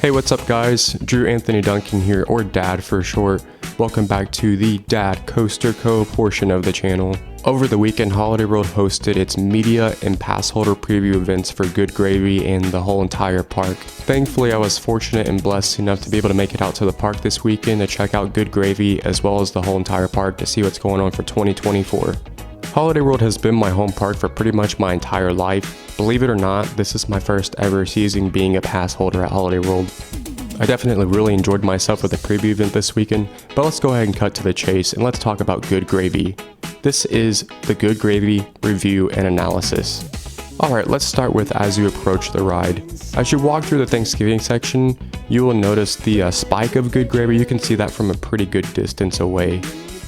Hey, what's up guys? Drew Anthony Duncan here, or Dad for short. Welcome back to the Dad Coaster Co. portion of the channel. Over the weekend, Holiday World hosted its media and pass holder preview events for Good Gravy and the whole entire park. Thankfully, I was fortunate and blessed enough to be able to make it out to the park this weekend to check out Good Gravy as well as the whole entire park to see what's going on for 2024. Holiday World has been my home park for pretty much my entire life. Believe it or not, this is my first ever season being a pass holder at Holiday World. I definitely really enjoyed myself with the preview event this weekend, but let's go ahead and cut to the chase and let's talk about Good Gravy. This is the Good Gravy review and analysis. Alright, let's start with as you approach the ride. As you walk through the Thanksgiving section, you will notice the spike of Good Gravy. You can see that from a pretty good distance away.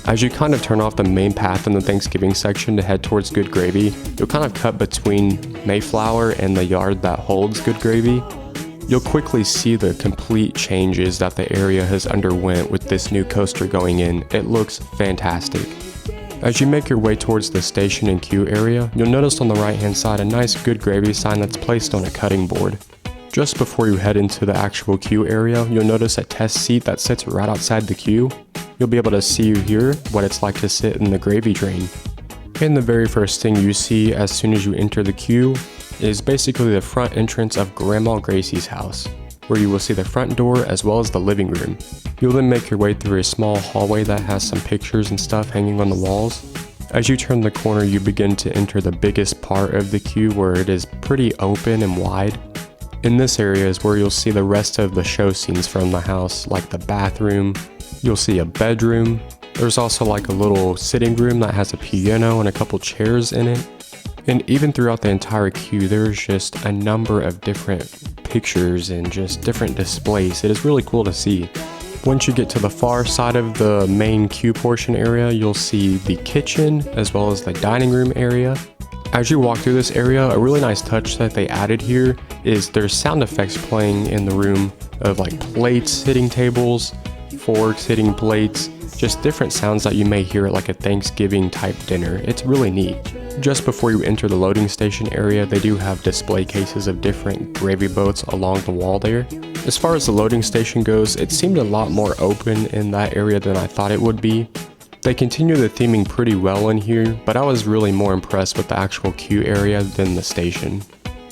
As you kind of turn off the main path in the Thanksgiving section to head towards Good Gravy, you'll kind of cut between Mayflower and the yard that holds Good Gravy. You'll quickly see the complete changes that the area has underwent with this new coaster going in. It looks fantastic. As you make your way towards the station and queue area, you'll notice on the right hand side a nice Good Gravy sign that's placed on a cutting board. Just before you head into the actual queue area, you'll notice a test seat that sits right outside the queue. You'll be able to see here what it's like to sit in the gravy train. And the very first thing you see as soon as you enter the queue is basically the front entrance of Grandma Gracie's house, where you will see the front door as well as the living room. You'll then make your way through a small hallway that has some pictures and stuff hanging on the walls. As you turn the corner, you begin to enter the biggest part of the queue where it is pretty open and wide. In this area is where you'll see the rest of the show scenes from the house, like the bathroom. You'll see a bedroom. There's also like a little sitting room that has a piano and a couple chairs in it. And even throughout the entire queue, there's just a number of different pictures and just different displays. It is really cool to see. Once you get to the far side of the main queue portion area, you'll see the kitchen as well as the dining room area. As you walk through this area, a really nice touch that they added here is there's sound effects playing in the room of like plates hitting tables, forks hitting plates, just different sounds that you may hear at like a Thanksgiving type dinner. It's really neat. Just before you enter the loading station area, they do have display cases of different gravy boats along the wall there. As far as the loading station goes, it seemed a lot more open in that area than I thought it would be. They continue the theming pretty well in here, but I was really more impressed with the actual queue area than the station.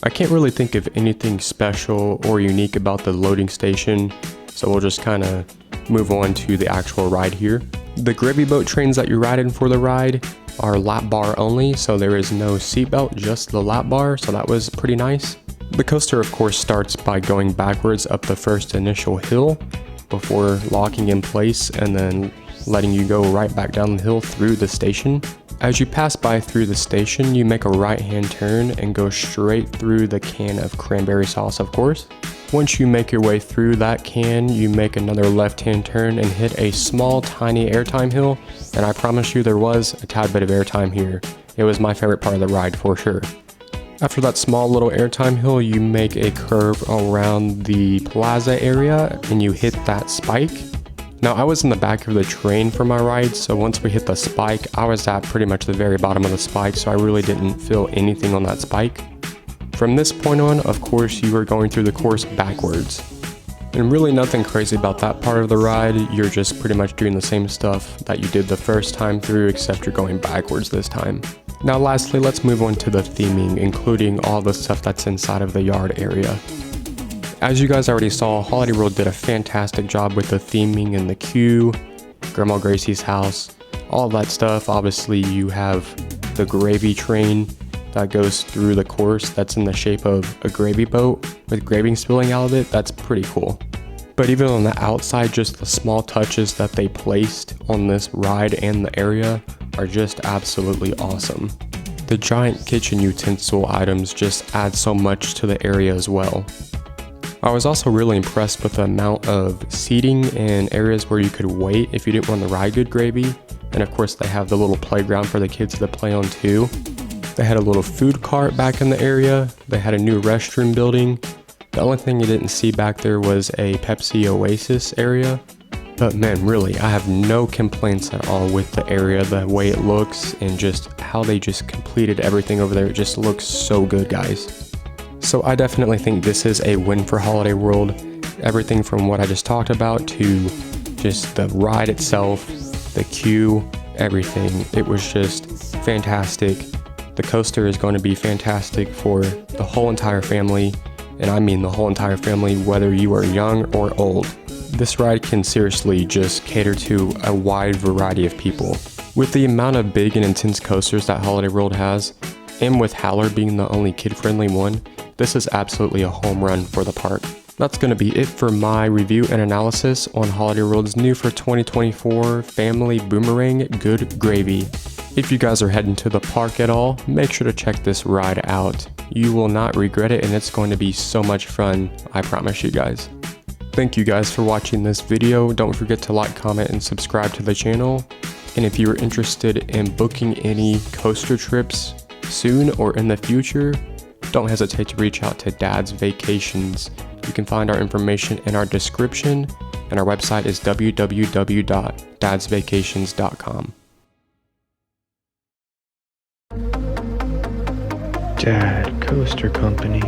I can't really think of anything special or unique about the loading station, so we'll just kind of move on to the actual ride here. The gravy boat trains that you're riding for the ride are lap bar only, so there is no seatbelt, just the lap bar, so that was pretty nice. The coaster of course starts by going backwards up the first initial hill before locking in place and then letting you go right back down the hill through the station. As you pass by through the station, you make a right hand turn and go straight through the can of cranberry sauce, of course. Once you make your way through that can, you make another left hand turn and hit a small tiny airtime hill, and I promise you there was a tad bit of airtime here. It was my favorite part of the ride for sure. After that small little airtime hill, you make a curve around the plaza area and you hit that spike. Now I was in the back of the train for my ride, so once we hit the spike, I was at pretty much the very bottom of the spike, so I really didn't feel anything on that spike. From this point on, of course, you are going through the course backwards. And really nothing crazy about that part of the ride, you're just pretty much doing the same stuff that you did the first time through, except you're going backwards this time. Now lastly, let's move on to the theming, including all the stuff that's inside of the yard area. As you guys already saw, Holiday World did a fantastic job with the theming and the queue, Grandma Gracie's house, all that stuff. Obviously you have the gravy train that goes through the course that's in the shape of a gravy boat with gravy spilling out of it. That's pretty cool. But even on the outside, just the small touches that they placed on this ride and the area are just absolutely awesome. The giant kitchen utensil items just add so much to the area as well. I was also really impressed with the amount of seating and areas where you could wait if you didn't want to ride Good Gravy. And of course they have the little playground for the kids to play on too. They had a little food cart back in the area. They had a new restroom building. The only thing you didn't see back there was a Pepsi Oasis area. But man, really, I have no complaints at all with the area, the way it looks, and just how they just completed everything over there. It just looks so good, guys. So I definitely think this is a win for Holiday World. Everything from what I just talked about to just the ride itself, the queue, everything. It was just fantastic. The coaster is going to be fantastic for the whole entire family, and I mean the whole entire family, whether you are young or old. This ride can seriously just cater to a wide variety of people. With the amount of big and intense coasters that Holiday World has, and with Howler being the only kid-friendly one, this is absolutely a home run for the park. That's going to be it for my review and analysis on Holiday World's new for 2024 Family Boomerang Good Gravy. If you guys are heading to the park at all, make sure to check this ride out. You will not regret it, and it's going to be so much fun, I promise you guys. Thank you guys for watching this video. Don't forget to like, comment, and subscribe to the channel. And if you're interested in booking any coaster trips soon or in the future, don't hesitate to reach out to Dad's Vacations. You can find our information in our description, and our website is www.dadsvacations.com. Dad Coaster Company.